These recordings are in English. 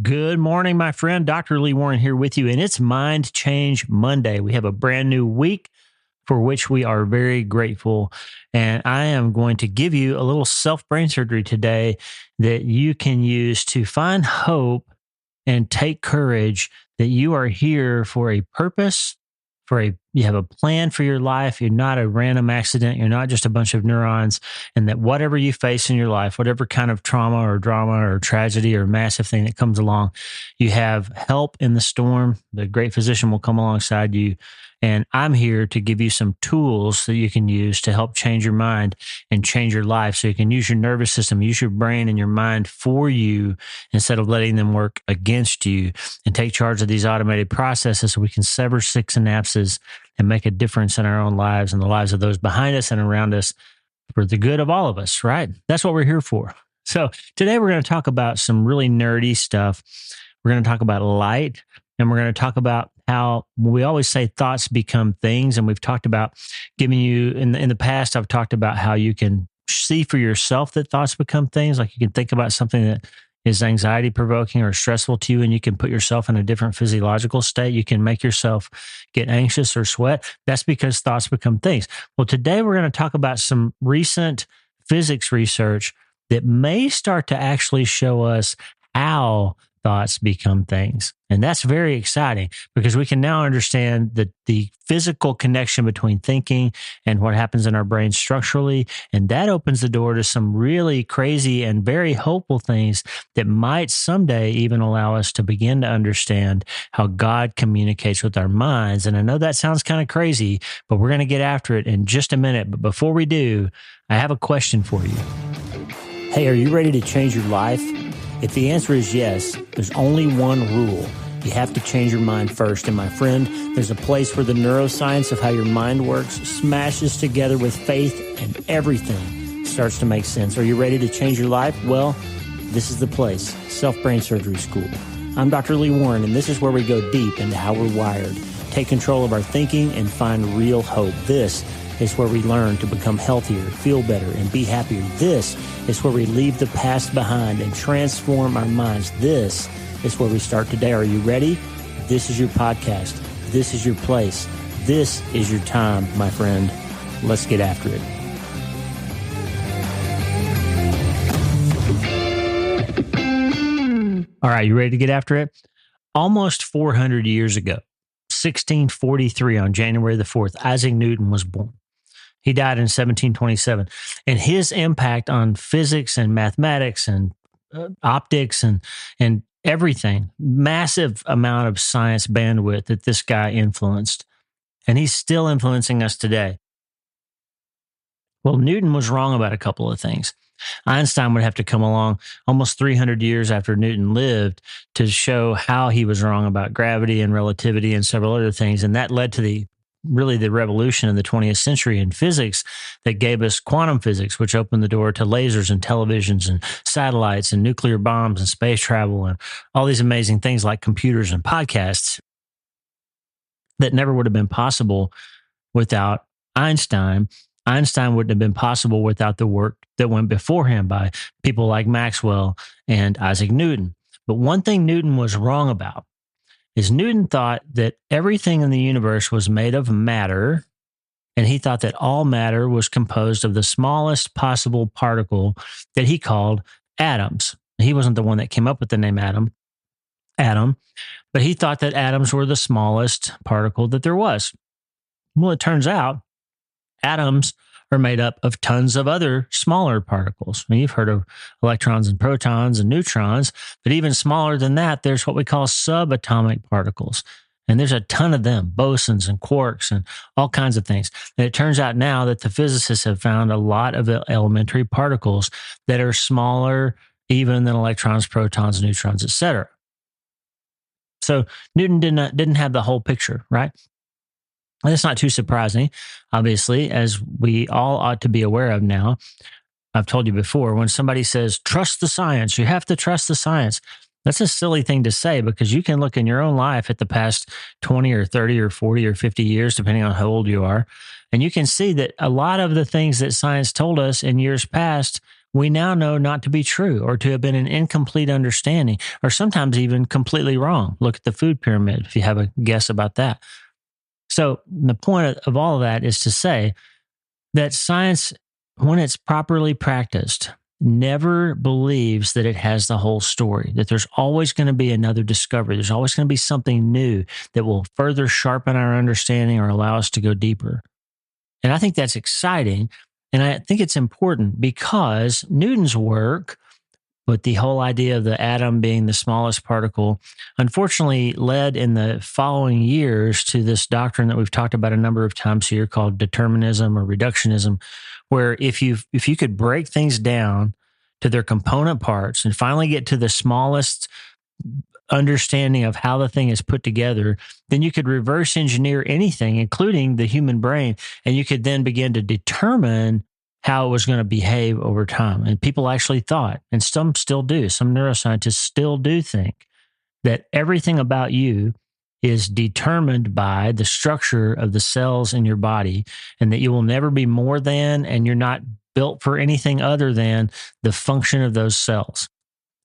Good morning, my friend. Dr. Lee Warren here with you, and it's Mind Change Monday. We have a brand new week for which we are very grateful. And I am going to give you a little self brain surgery today that you can use to find hope and take courage that you are here for a purpose, you have a plan for your life. You're not a random accident. You're not just a bunch of neurons. And that whatever you face in your life, whatever kind of trauma or drama or tragedy or massive thing that comes along, you have help in the storm. The great physician will come alongside you. And I'm here to give you some tools that you can use to help change your mind and change your life. So you can use your nervous system, use your brain and your mind for you instead of letting them work against you, and take charge of these automated processes so we can sever sick synapses and make a difference in our own lives and the lives of those behind us and around us for the good of all of us, right? That's what we're here for. So today we're going to talk about some really nerdy stuff. We're going to talk about light, and we're going to talk about how we always say thoughts become things. And we've talked about giving you, in the past, I've talked about how you can see for yourself that thoughts become things. Like you can think about something that is anxiety provoking or stressful to you, and you can put yourself in a different physiological state. You can make yourself get anxious or sweat. That's because thoughts become things. Well, today we're going to talk about some recent physics research that may start to actually show us how thoughts become things. And that's very exciting because we can now understand the physical connection between thinking and what happens in our brain structurally. And that opens the door to some really crazy and very hopeful things that might someday even allow us to begin to understand how God communicates with our minds. And I know that sounds kind of crazy, but we're going to get after it in just a minute. But before we do, I have a question for you. Hey, are you ready to change your life? If the answer is yes, there's only one rule. You have to change your mind first. And my friend, there's a place where the neuroscience of how your mind works smashes together with faith and everything starts to make sense. Are you ready to change your life? Well, this is the place, Self-Brain Surgery School. I'm Dr. Lee Warren, and this is where we go deep into how we're wired, take control of our thinking, and find real hope. This is where we learn to become healthier, feel better, and be happier. This is where we leave the past behind and transform our minds. This is where we start today. Are you ready? This is your podcast. This is your place. This is your time, my friend. Let's get after it. All right, you ready to get after it? Almost 400 years ago, 1643, on January the 4th, Isaac Newton was born. He died in 1727, and his impact on physics and mathematics and optics and everything, massive amount of science bandwidth that this guy influenced, and he's still influencing us today. Well, Newton was wrong about a couple of things. Einstein would have to come along almost 300 years after Newton lived to show how he was wrong about gravity and relativity and several other things, and that led to the revolution in the 20th century in physics that gave us quantum physics, which opened the door to lasers and televisions and satellites and nuclear bombs and space travel and all these amazing things like computers and podcasts that never would have been possible without Einstein. Einstein wouldn't have been possible without the work that went before him by people like Maxwell and Isaac Newton. But one thing Newton was wrong about is Newton thought that everything in the universe was made of matter, and he thought that all matter was composed of the smallest possible particle that he called atoms. He wasn't the one that came up with the name atom, but he thought that atoms were the smallest particle that there was. Well, it turns out atoms are made up of tons of other smaller particles. I mean, you've heard of electrons and protons and neutrons, but even smaller than that, there's what we call subatomic particles. And there's a ton of them, bosons and quarks and all kinds of things. And it turns out now that the physicists have found a lot of elementary particles that are smaller even than electrons, protons, neutrons, etc. So Newton didn't have the whole picture, right? And it's not too surprising, obviously, as we all ought to be aware of now. I've told you before, when somebody says, trust the science, you have to trust the science. That's a silly thing to say because you can look in your own life at the past 20 or 30 or 40 or 50 years, depending on how old you are, and you can see that a lot of the things that science told us in years past we now know not to be true or to have been an incomplete understanding or sometimes even completely wrong. Look at the food pyramid if you have a guess about that. So, the point of all of that is to say that science, when it's properly practiced, never believes that it has the whole story, that there's always going to be another discovery. There's always going to be something new that will further sharpen our understanding or allow us to go deeper. And I think that's exciting. And I think it's important because Newton's work, with the whole idea of the atom being the smallest particle, unfortunately led in the following years to this doctrine that we've talked about a number of times here called determinism or reductionism, where if you could break things down to their component parts and finally get to the smallest understanding of how the thing is put together, then you could reverse engineer anything, including the human brain, and you could then begin to determine how it was going to behave over time. And people actually thought, and some still do, some neuroscientists still do think that everything about you is determined by the structure of the cells in your body, and that you will never be more than, and you're not built for anything other than the function of those cells.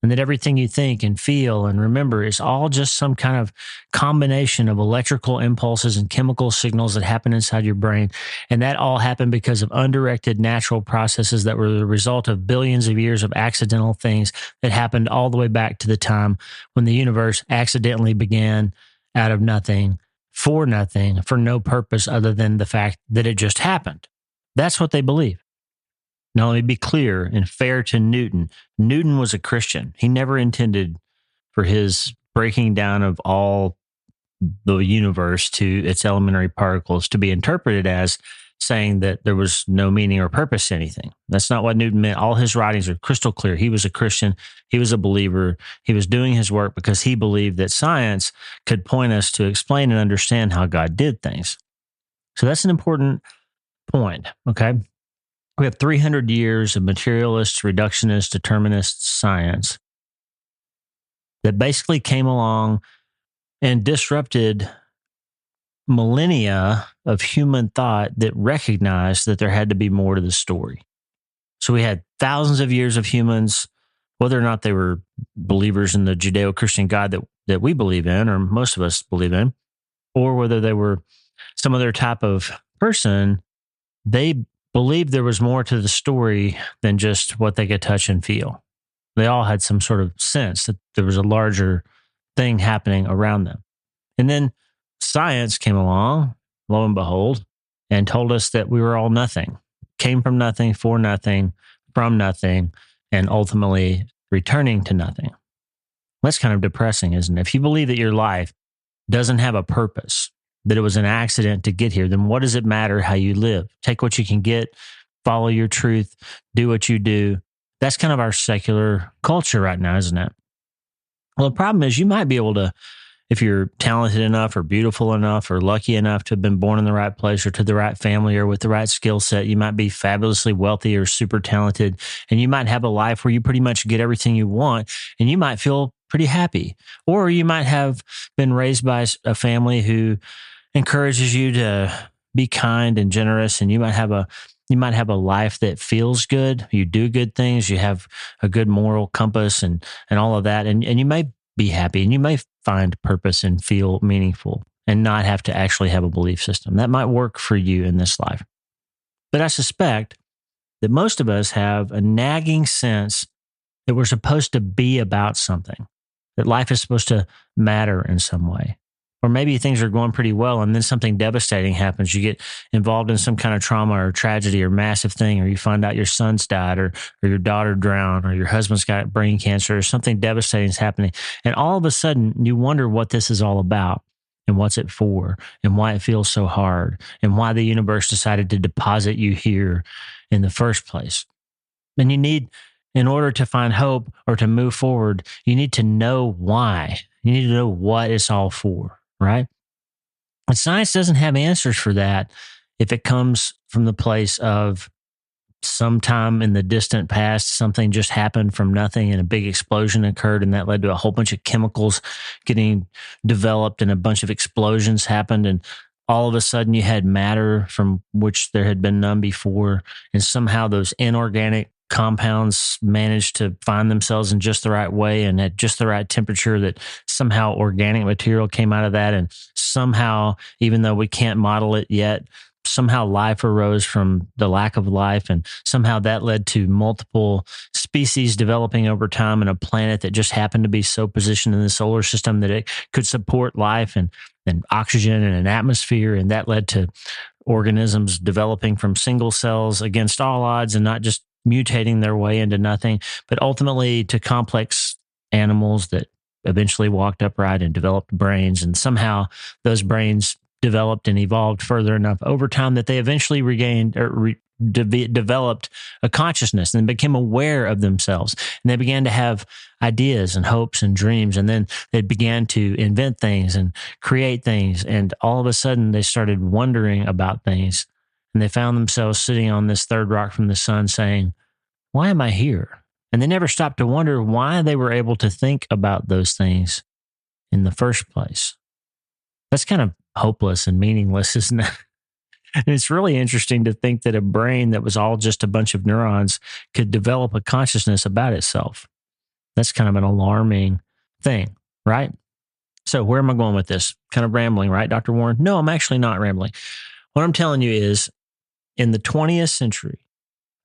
And that everything you think and feel and remember is all just some kind of combination of electrical impulses and chemical signals that happen inside your brain. And that all happened because of undirected natural processes that were the result of billions of years of accidental things that happened all the way back to the time when the universe accidentally began out of nothing, for no purpose other than the fact that it just happened. That's what they believe. Now, let me be clear and fair to Newton. Newton was a Christian. He never intended for his breaking down of all the universe to its elementary particles to be interpreted as saying that there was no meaning or purpose to anything. That's not what Newton meant. All his writings are crystal clear. He was a Christian. He was a believer. He was doing his work because he believed that science could point us to explain and understand how God did things. So that's an important point, okay? We have 300 years of materialist, reductionist, determinist science that basically came along and disrupted millennia of human thought that recognized that there had to be more to the story. So we had thousands of years of humans, whether or not they were believers in the Judeo-Christian God that we believe in, or most of us believe in, or whether they were some other type of person, they believed there was more to the story than just what they could touch and feel. They all had some sort of sense that there was a larger thing happening around them. And then science came along, lo and behold, and told us that we were all nothing, came from nothing, for nothing, from nothing, and ultimately returning to nothing. That's kind of depressing, isn't it? If you believe that your life doesn't have a purpose, that it was an accident to get here, then what does it matter how you live? Take what you can get, follow your truth, do what you do. That's kind of our secular culture right now, isn't it? Well, the problem is you might be able to, if you're talented enough or beautiful enough or lucky enough to have been born in the right place or to the right family or with the right skill set, you might be fabulously wealthy or super talented, and you might have a life where you pretty much get everything you want, and you might feel pretty happy. Or you might have been raised by a family who encourages you to be kind and generous, and you might have a life that feels good. You do good things. You have a good moral compass and all of that, and you may be happy, and you may find purpose and feel meaningful, and not have to actually have a belief system. That might work for you in this life, but I suspect that most of us have a nagging sense that we're supposed to be about something, that life is supposed to matter in some way. Or maybe things are going pretty well and then something devastating happens. You get involved in some kind of trauma or tragedy or massive thing, or you find out your son's died or your daughter drowned or your husband's got brain cancer or something devastating is happening. And all of a sudden you wonder what this is all about and what's it for and why it feels so hard and why the universe decided to deposit you here in the first place. And in order to find hope or to move forward, you need to know why. You need to know what it's all for. Right? And science doesn't have answers for that if it comes from the place of sometime in the distant past, something just happened from nothing and a big explosion occurred, and that led to a whole bunch of chemicals getting developed and a bunch of explosions happened, and all of a sudden you had matter from which there had been none before, and somehow those inorganic compounds managed to find themselves in just the right way and at just the right temperature, that somehow organic material came out of that. And somehow, even though we can't model it yet, somehow life arose from the lack of life. And somehow that led to multiple species developing over time in a planet that just happened to be so positioned in the solar system that it could support life and oxygen and an atmosphere. And that led to organisms developing from single cells against all odds and not just mutating their way into nothing, but ultimately to complex animals that eventually walked upright and developed brains. And somehow those brains developed and evolved further enough over time that they eventually regained or developed a consciousness and became aware of themselves. And they began to have ideas and hopes and dreams. And then they began to invent things and create things. And all of a sudden they started wondering about things. And they found themselves sitting on this third rock from the sun saying, why am I here? And they never stopped to wonder why they were able to think about those things in the first place. That's kind of hopeless and meaningless, isn't it? And it's really interesting to think that a brain that was all just a bunch of neurons could develop a consciousness about itself. That's kind of an alarming thing, right? So where am I going with this? Kind of rambling, right, Dr. Warren? No, I'm actually not rambling. What I'm telling you is, in the 20th century,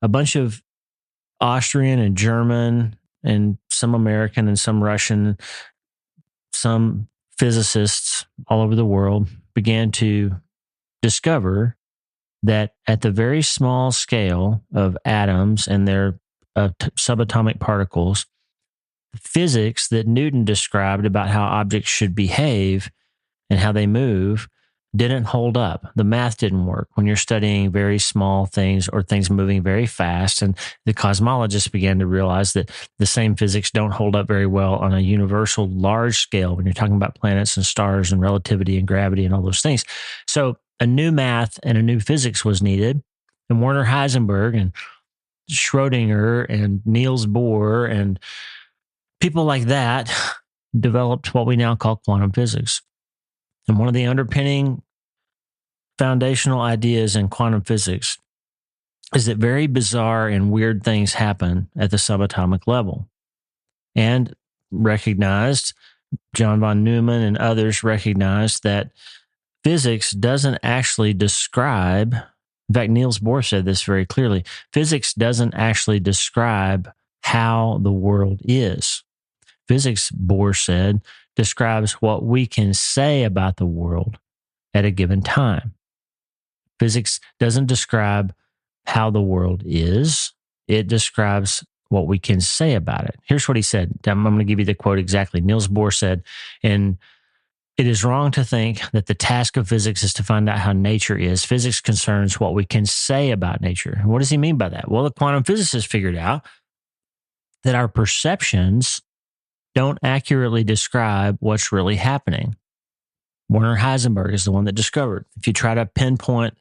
a bunch of Austrian and German and some American and some Russian, some physicists all over the world began to discover that at the very small scale of atoms and their subatomic particles, physics that Newton described about how objects should behave and how they move didn't hold up. The math didn't work when you're studying very small things or things moving very fast. And the cosmologists began to realize that the same physics don't hold up very well on a universal large scale when you're talking about planets and stars and relativity and gravity and all those things. So a new math and a new physics was needed. And Werner Heisenberg and Schrodinger and Niels Bohr and people like that developed what we now call quantum physics. And one of the underpinning foundational ideas in quantum physics is that very bizarre and weird things happen at the subatomic level. And recognized, John von Neumann and others recognized that physics doesn't actually describe, in fact, Niels Bohr said this very clearly, physics doesn't actually describe how the world is. Physics, Bohr said, describes what we can say about the world at a given time. Physics doesn't describe how the world is. It describes what we can say about it. Here's what he said. I'm going to give you the quote exactly. Niels Bohr said, and it is wrong to think that the task of physics is to find out how nature is. Physics concerns what we can say about nature. And what does he mean by that? Well, the quantum physicists figured out that our perceptions don't accurately describe what's really happening. Werner Heisenberg is the one that discovered. If you try to pinpoint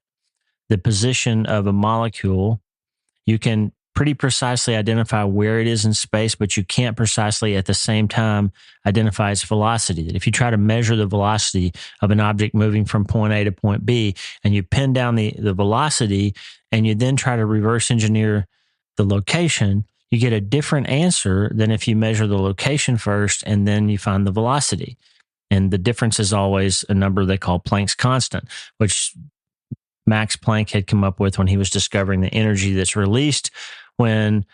the position of a molecule, you can pretty precisely identify where it is in space, but you can't precisely at the same time identify its velocity. That if you try to measure the velocity of an object moving from point A to point B, and you pin down the velocity, and you then try to reverse engineer the location, you get a different answer than if you measure the location first and then you find the velocity. And the difference is always a number they call Planck's constant, which Max Planck had come up with when he was discovering the energy that's released when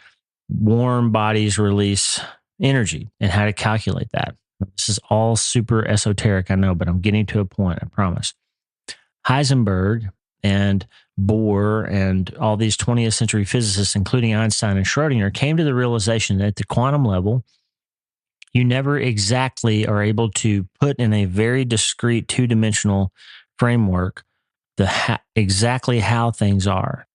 warm bodies release energy and how to calculate that. This is all super esoteric, I know, but I'm getting to a point, I promise. Heisenberg and Bohr and all these 20th century physicists, including Einstein and Schrodinger, came to the realization that at the quantum level, you never exactly are able to put in a very discrete two-dimensional framework exactly how things are.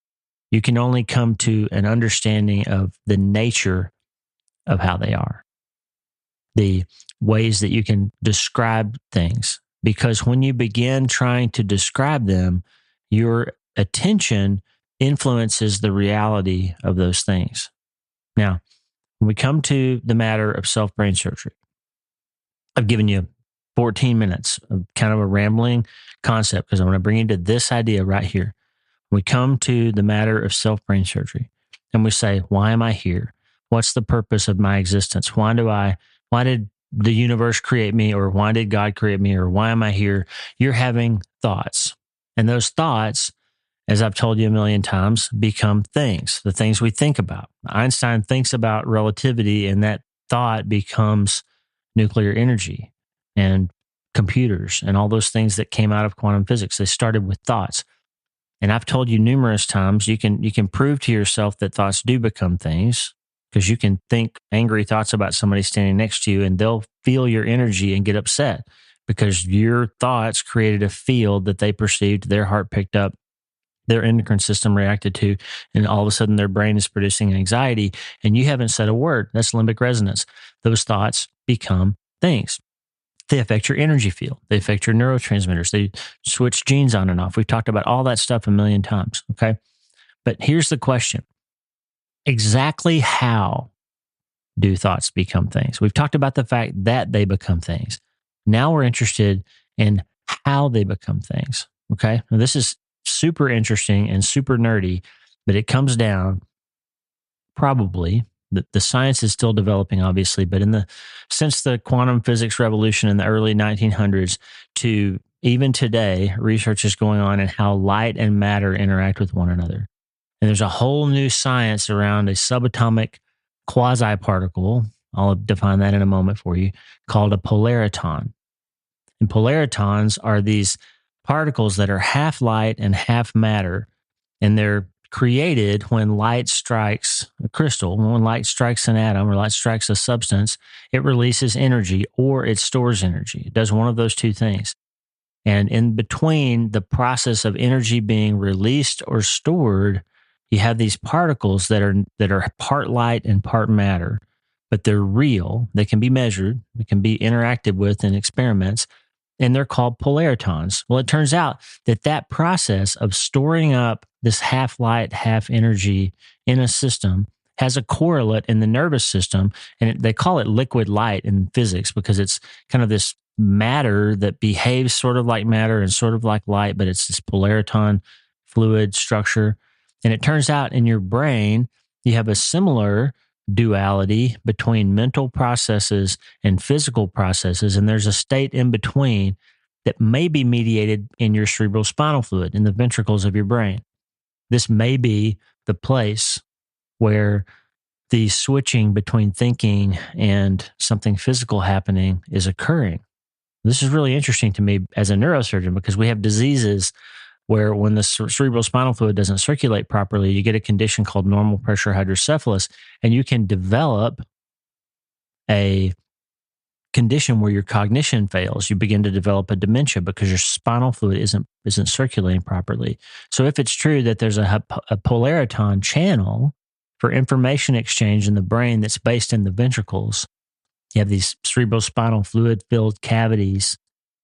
You can only come to an understanding of the nature of how they are, the ways that you can describe things. Because when you begin trying to describe them, your attention influences the reality of those things. Now, when we come to the matter of self-brain surgery, I've given you 14 minutes of kind of a rambling concept because I want to bring you to this idea right here. When we come to the matter of self-brain surgery, and we say, why am I here? What's the purpose of my existence? Why did the universe create me? Or why did God create me? Or why am I here? You're having thoughts. And those thoughts, as I've told you a million times, become things, the things we think about. Einstein thinks about relativity, and that thought becomes nuclear energy and computers and all those things that came out of quantum physics. They started with thoughts. And I've told you numerous times, you can prove to yourself that thoughts do become things, because you can think angry thoughts about somebody standing next to you and they'll feel your energy and get upset because your thoughts created a field that they perceived, their heart picked up, their endocrine system reacted to, and all of a sudden their brain is producing anxiety and you haven't said a word. That's limbic resonance. Those thoughts become things. They affect your energy field. They affect your neurotransmitters. They switch genes on and off. We've talked about all that stuff a million times. Okay. But here's the question. Exactly how do thoughts become things? We've talked about the fact that they become things. Now we're interested in how they become things. Okay. Now this is super interesting and super nerdy, but it comes down probably the science is still developing, obviously, but since the quantum physics revolution in the early 1900s to even today, research is going on in how light and matter interact with one another. And there's a whole new science around a subatomic quasi-particle. I'll define that in a moment for you, called a polariton. And polaritons are these particles that are half light and half matter, and they're created when light strikes a crystal. When light strikes an atom or light strikes a substance, it releases energy or it stores energy. It does one of those two things. And in between the process of energy being released or stored, you have these particles that are part light and part matter, but they're real. They can be measured. They can be interacted with in experiments, and they're called polaritons. Well, it turns out that process of storing up this half light, half energy in a system has a correlate in the nervous system. And they call it liquid light in physics because it's kind of this matter that behaves sort of like matter and sort of like light, but it's this polariton fluid structure. And it turns out in your brain, you have a similar duality between mental processes and physical processes. And there's a state in between that may be mediated in your cerebral spinal fluid, in the ventricles of your brain. This may be the place where the switching between thinking and something physical happening is occurring. This is really interesting to me as a neurosurgeon because we have diseases where when the cerebral spinal fluid doesn't circulate properly, you get a condition called normal pressure hydrocephalus, and you can develop a condition where your cognition fails. You begin to develop a dementia because your spinal fluid isn't circulating properly. So if it's true that there's a polariton channel for information exchange in the brain that's based in the ventricles, you have these cerebral spinal fluid filled cavities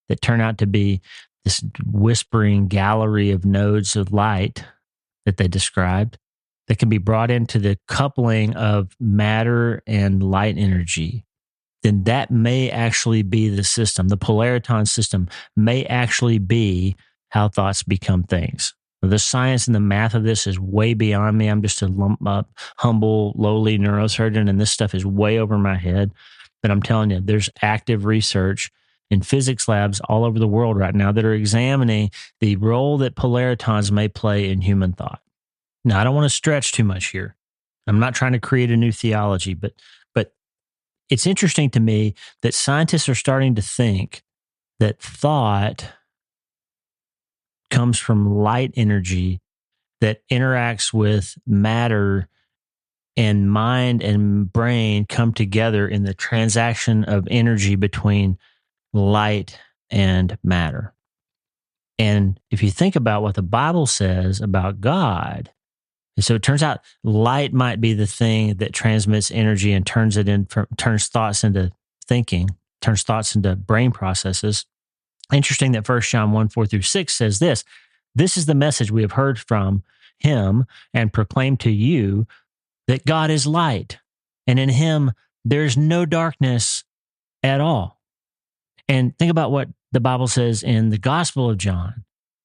that turn out to be this whispering gallery of nodes of light that they described that can be brought into the coupling of matter and light energy, then that may actually be the system. The polariton system may actually be how thoughts become things. The science and the math of this is way beyond me. I'm just a humble, lowly neurosurgeon, and this stuff is way over my head. But I'm telling you, there's active research in physics labs all over the world right now that are examining the role that polaritons may play in human thought. Now, I don't want to stretch too much here. I'm not trying to create a new theology, but it's interesting to me that scientists are starting to think that thought comes from light energy that interacts with matter, and mind and brain come together in the transaction of energy between light and matter. And if you think about what the Bible says about God, and so it turns out light might be the thing that transmits energy and turns thoughts into thinking, turns thoughts into brain processes. Interesting that 1 John 1:4-6 says this: "This is the message we have heard from him and proclaimed to you, that God is light, and in him there's no darkness at all." And think about what the Bible says in the Gospel of John.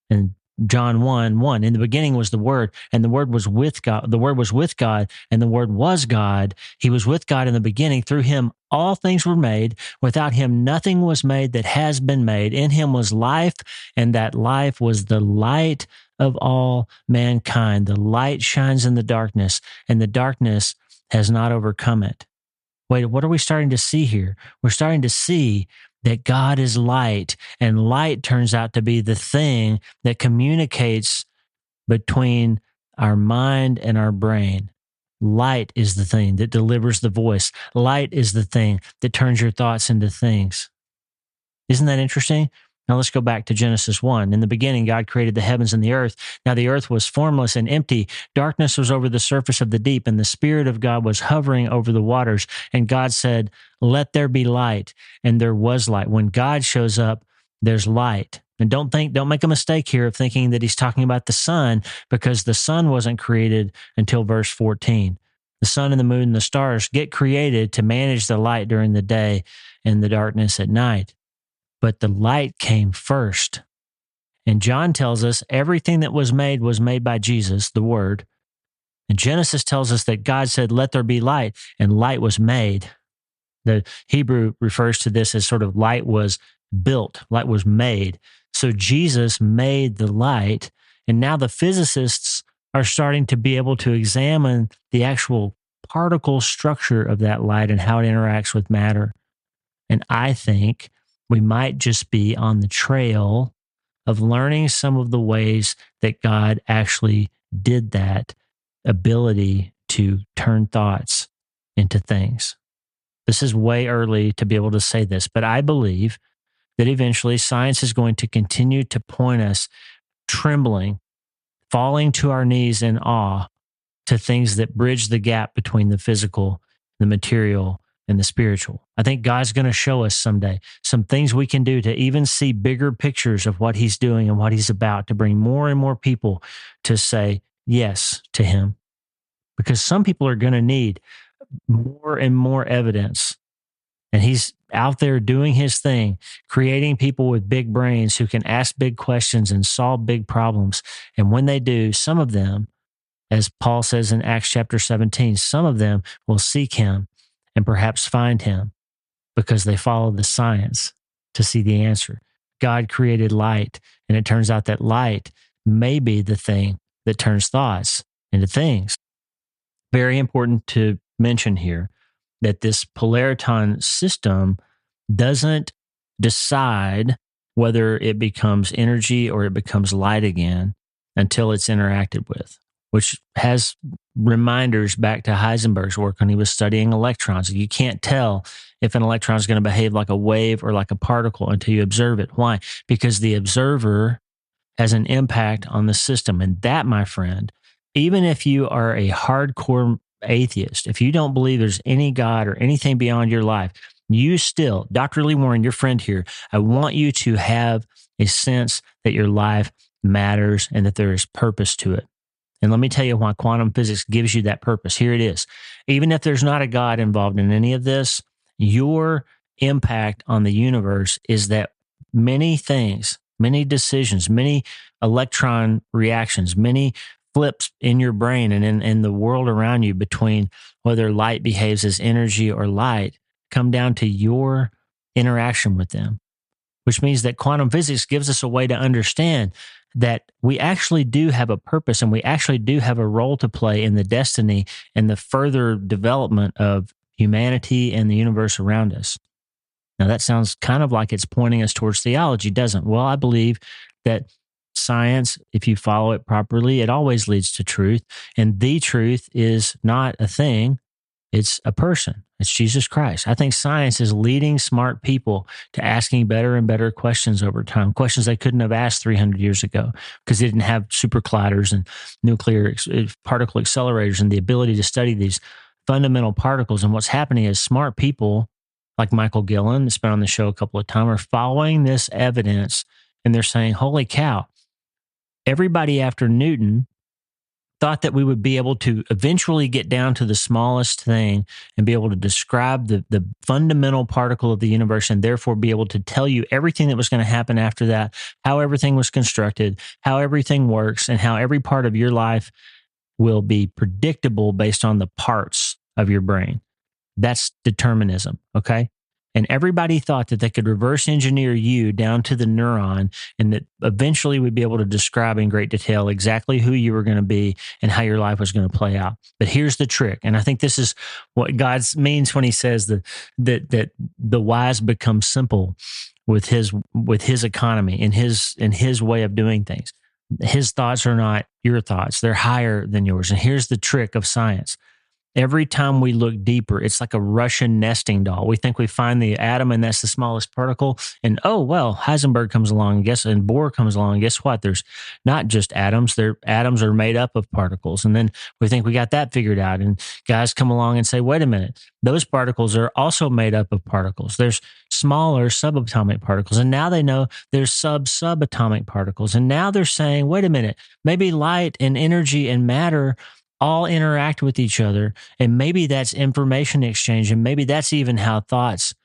And John 1, 1. In the beginning was the Word, and the Word was with God. The Word was with God, and the Word was God. He was with God in the beginning. Through him, all things were made. Without him, nothing was made that has been made. In him was life, and that life was the light of all mankind. The light shines in the darkness, and the darkness has not overcome it. Wait, what are we starting to see here? We're starting to see that God is light, and light turns out to be the thing that communicates between our mind and our brain. Light is the thing that delivers the voice. Light is the thing that turns your thoughts into things. Isn't that interesting? Now let's go back to Genesis 1. In the beginning, God created the heavens and the earth. Now the earth was formless and empty. Darkness was over the surface of the deep, and the Spirit of God was hovering over the waters. And God said, "Let there be light." And there was light. When God shows up, there's light. And don't make a mistake here of thinking that he's talking about the sun, because the sun wasn't created until verse 14. The sun and the moon and the stars get created to manage the light during the day and the darkness at night. But the light came first. And John tells us everything that was made by Jesus, the Word. And Genesis tells us that God said, "Let there be light," and light was made. The Hebrew refers to this as sort of light was built, light was made. So Jesus made the light. And now the physicists are starting to be able to examine the actual particle structure of that light and how it interacts with matter. And I think we might just be on the trail of learning some of the ways that God actually did that ability to turn thoughts into things. This is way early to be able to say this, but I believe that eventually science is going to continue to point us trembling, falling to our knees in awe to things that bridge the gap between the physical, the material, and the spiritual. I think God's going to show us someday some things we can do to even see bigger pictures of what he's doing and what he's about, to bring more and more people to say yes to him. Because some people are going to need more and more evidence. And he's out there doing his thing, creating people with big brains who can ask big questions and solve big problems. And when they do, some of them, as Paul says in Acts chapter 17, some of them will seek him and perhaps find him because they follow the science to see the answer. God created light, and it turns out that light may be the thing that turns thoughts into things. Very important to mention here that this polariton system doesn't decide whether it becomes energy or it becomes light again until it's interacted with, which has reminders back to Heisenberg's work when he was studying electrons. You can't tell if an electron is going to behave like a wave or like a particle until you observe it. Why? Because the observer has an impact on the system. And that, my friend, even if you are a hardcore atheist, if you don't believe there's any God or anything beyond your life, you still, Dr. Lee Warren, your friend here, I want you to have a sense that your life matters and that there is purpose to it. And let me tell you why quantum physics gives you that purpose. Here it is. Even if there's not a God involved in any of this, your impact on the universe is that many things, many decisions, many electron reactions, many flips in your brain and in the world around you between whether light behaves as energy or light come down to your interaction with them, which means that quantum physics gives us a way to understand that we actually do have a purpose and we actually do have a role to play in the destiny and the further development of humanity and the universe around us. Now, that sounds kind of like it's pointing us towards theology, doesn't it? Well, I believe that science, if you follow it properly, it always leads to truth. And the truth is not a thing, it's a person. It's Jesus Christ. I think science is leading smart people to asking better and better questions over time, questions they couldn't have asked 300 years ago because they didn't have super colliders and nuclear particle accelerators and the ability to study these fundamental particles. And what's happening is smart people like Michael Gillen, that's been on the show a couple of times, are following this evidence and they're saying, holy cow, everybody after Newton thought that we would be able to eventually get down to the smallest thing and be able to describe the fundamental particle of the universe, and therefore be able to tell you everything that was going to happen after that, how everything was constructed, how everything works, and how every part of your life will be predictable based on the parts of your brain. That's determinism. Okay. And everybody thought that they could reverse engineer you down to the neuron, and that eventually we'd be able to describe in great detail exactly who you were going to be and how your life was going to play out. But here's the trick. And I think this is what God means when he says that the wise become simple with his economy and his way of doing things. His thoughts are not your thoughts. They're higher than yours. And here's the trick of science. Every time we look deeper, it's like a Russian nesting doll. We think we find the atom, and that's the smallest particle. And oh, well, Heisenberg comes along, and Bohr comes along. And guess what? There's not just atoms. Atoms are made up of particles. And then we think we got that figured out. And guys come along and say, wait a minute, those particles are also made up of particles. There's smaller subatomic particles. And now they know there's subatomic particles. And now they're saying, wait a minute, maybe light and energy and matter all interact with each other. And maybe that's information exchange. And maybe that's even how thoughts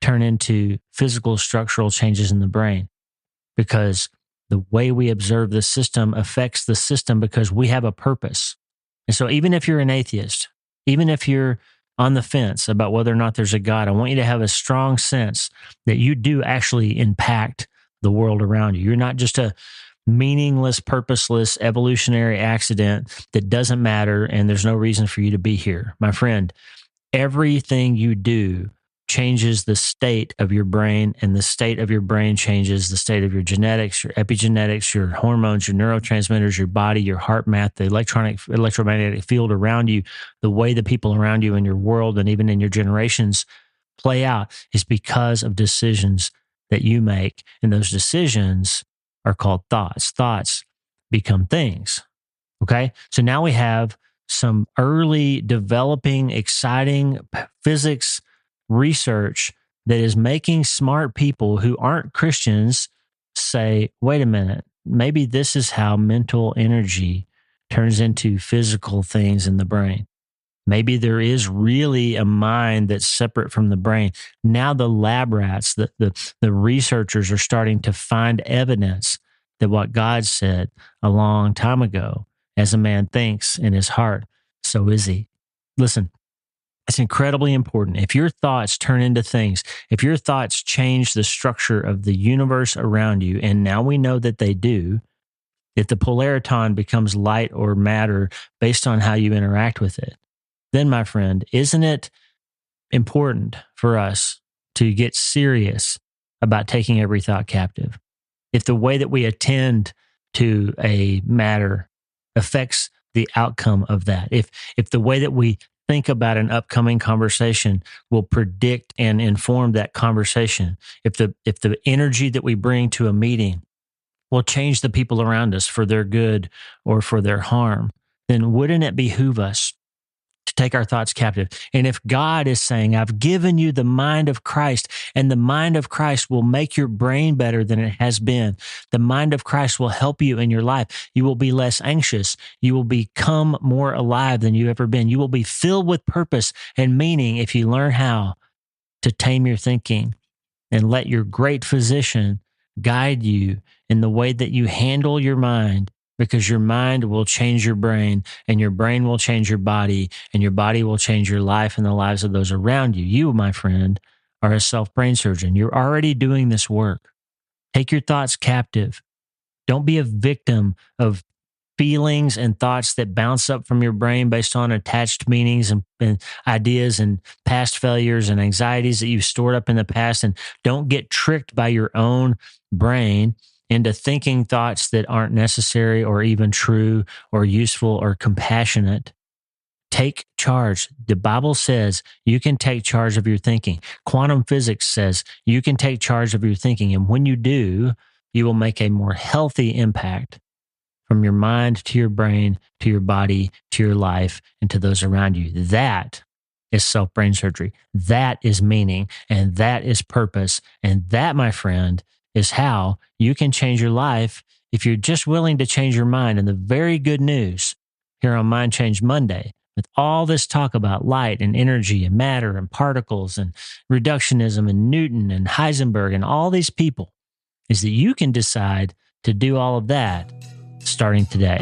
turn into physical structural changes in the brain, because the way we observe the system affects the system because we have a purpose. And so even if you're an atheist, even if you're on the fence about whether or not there's a God, I want you to have a strong sense that you do actually impact the world around you. You're not just a meaningless, purposeless, evolutionary accident that doesn't matter, and there's no reason for you to be here. My friend, everything you do changes the state of your brain, and the state of your brain changes the state of your genetics, your epigenetics, your hormones, your neurotransmitters, your body, your heart math, the electromagnetic field around you, the way the people around you in your world and even in your generations play out is because of decisions that you make. And those decisions are called thoughts. Thoughts become things. Okay. So now we have some early developing, exciting physics research that is making smart people who aren't Christians say, wait a minute, maybe this is how mental energy turns into physical things in the brain. Maybe there is really a mind that's separate from the brain. Now the lab rats, the researchers are starting to find evidence that what God said a long time ago, as a man thinks in his heart, so is he. Listen, it's incredibly important. If your thoughts turn into things, if your thoughts change the structure of the universe around you, and now we know that they do, if the polariton becomes light or matter based on how you interact with it, then, my friend, isn't it important for us to get serious about taking every thought captive? If the way that we attend to a matter affects the outcome of that, if the way that we think about an upcoming conversation will predict and inform that conversation, if the energy that we bring to a meeting will change the people around us for their good or for their harm, then wouldn't it behoove us to take our thoughts captive? And if God is saying, I've given you the mind of Christ, and the mind of Christ will make your brain better than it has been. The mind of Christ will help you in your life. You will be less anxious. You will become more alive than you've ever been. You will be filled with purpose and meaning if you learn how to tame your thinking and let your great physician guide you in the way that you handle your mind, because your mind will change your brain, and your brain will change your body, and your body will change your life and the lives of those around you. You, my friend, are a self-brain surgeon. You're already doing this work. Take your thoughts captive. Don't be a victim of feelings and thoughts that bounce up from your brain based on attached meanings and ideas and past failures and anxieties that you've stored up in the past. And don't get tricked by your own brain into thinking thoughts that aren't necessary or even true or useful or compassionate. Take charge. The Bible says you can take charge of your thinking. Quantum physics says you can take charge of your thinking. And when you do, you will make a more healthy impact from your mind to your brain, to your body, to your life, and to those around you. That is self-brain surgery. That is meaning, and that is purpose. And that, my friend, is how you can change your life if you're just willing to change your mind. And the very good news here on Mind Change Monday, with all this talk about light and energy and matter and particles and reductionism and Newton and Heisenberg and all these people, is that you can decide to do all of that starting today.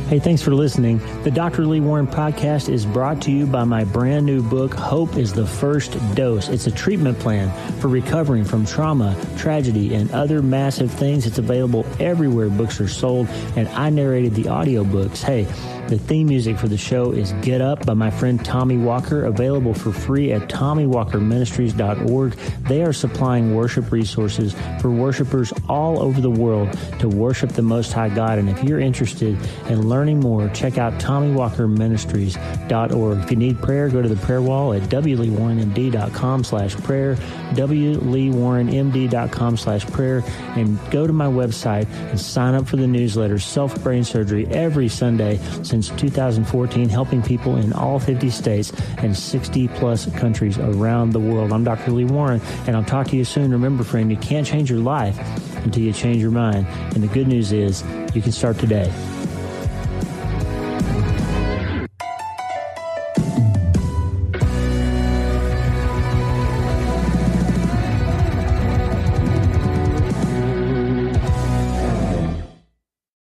Hey, thanks for listening. The Dr. Lee Warren podcast is brought to you by my brand new book, Hope is the First Dose. It's a treatment plan for recovering from trauma, tragedy, and other massive things. It's available everywhere books are sold, and I narrated the audiobooks. Hey, the theme music for the show is Get Up by my friend Tommy Walker, available for free at TommyWalkerMinistries.org. They are supplying worship resources for worshipers all over the world to worship the Most High God. And if you're interested in learning more, check out TommyWalkerMinistries.org. If you need prayer, go to the prayer wall at wleewarrenmd.com/prayer, wleewarrenmd.com/prayer, and go to my website and sign up for the newsletter, Self-Brain Surgery, every Sunday since 2014, helping people in all 50 states and 60-plus countries around the world. I'm Dr. Lee Warren, and I'll talk to you soon. Remember, friend, you can't change your life until you change your mind. And the good news is you can start today.